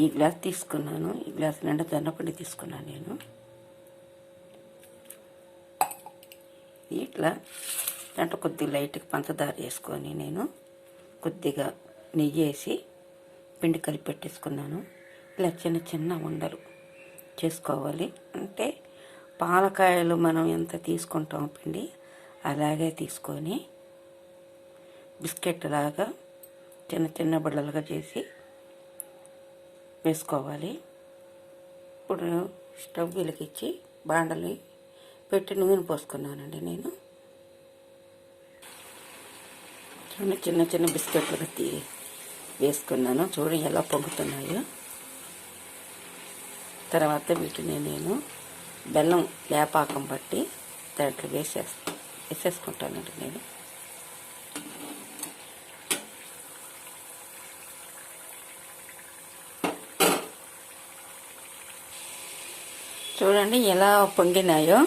ఈ గ్లాస్ తీసుకున్నాను. ఈ గ్లాస్ నిండా జొన్నపిండి తీసుకున్నాను నేను. ఇట్లా దాంట్లో కొద్దిగా లైట్గా పంచదార వేసుకొని నేను కొద్దిగా నెయ్యి వేసి పిండి కలిపి పెట్టేసుకున్నాను. ఇలా చిన్న చిన్న ఉండలు చేసుకోవాలి. అంటే పాలకాయలు మనం ఎంత తీసుకుంటాం పిండి అలాగే తీసుకొని బిస్కెట్ లాగా చిన్న చిన్న బిళ్ళలుగా చేసి వేసుకోవాలి. ఇప్పుడు స్టవ్ వెలిగించి బాండలి పెట్టి నూనె పోసుకున్నానండి. నేను చిన్న చిన్న బిస్కెట్లుగా వేసుకున్నాను. చూడండి ఎలా పొంగుతున్నాయో. తర్వాత వీటిని నేను బెల్లం వేపాకం బట్టి దాంట్లో వేసేసుకుంటానండి నేను. చూడండి ఎలా పొంగినాయో.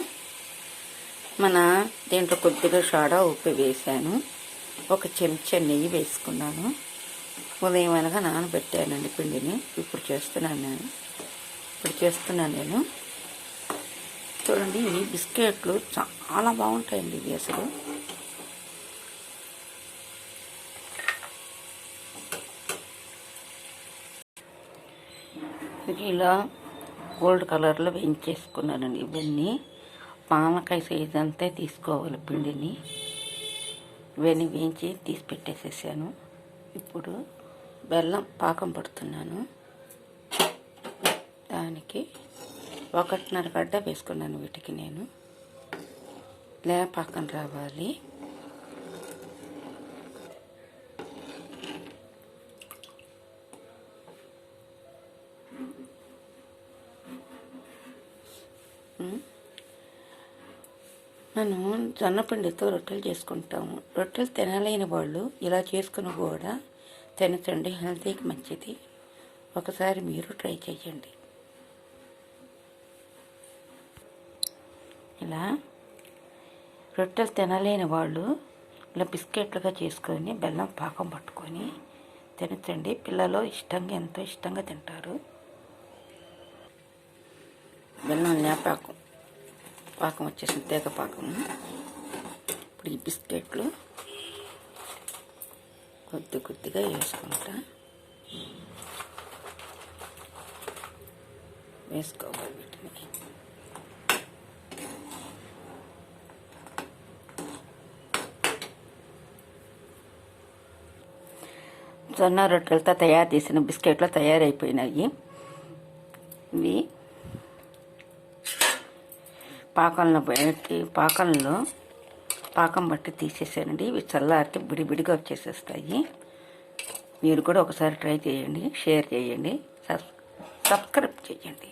దీంట్లో కొద్దిగా సోడా ఉప్పు వేసాను. ఒక చెంచా నెయ్యి వేసుకున్నాను. ఉదయం అనగా నానబెట్టానండి పిండిని. ఇప్పుడు చేస్తున్నాను నేను. చూడండి ఈ బిస్కెట్లు చాలా బాగుంటాయండి ఇవి అసలు. ఇలా గోల్డ్ కలర్లో వేయించేసుకున్నానండి. ఇవన్నీ పానకాయ సైజ్ అంతా తీసుకోవాలి పిండిని. ఇవన్నీ వేయించి తీసి పెట్టేసేసాను. ఇప్పుడు బెల్లం పాకం పడుతున్నాను. దానికి 1.5 గడ్డ వేసుకున్నాను. వీటికి నేను పాకం రావాలి. మనం జొన్నపిండితో రొట్టెలు చేసుకుంటాము. రొట్టెలు తినలేని వాళ్ళు ఇలా చేసుకుని కూడా తినచండి. హెల్తీకి మంచిది. ఒకసారి మీరు ట్రై చేయండి. ఇలా రొట్టెలు తినలేని వాళ్ళు ఇలా బిస్కెట్లుగా చేసుకొని బెల్లం పాకం పట్టుకొని తినచండి. పిల్లలు ఎంతో ఇష్టంగా తింటారు. బెల్లం పాకం వచ్చేసిన తీగ పాకము. ఇప్పుడు ఈ బిస్కెట్లు కొద్దిగా వేసుకోవాలి వీటిని. జొన్న రొట్టెలతో తయారు చేసిన బిస్కెట్లు తయారైపోయినాయి. ఇవి పాకం బట్టి తీసేసానండి. ఇవి చల్లారితే బిడిగా వచ్చేసేస్తాయి. మీరు కూడా ఒకసారి ట్రై చేయండి, షేర్ చేయండి, సబ్స్క్రైబ్ చేయండి.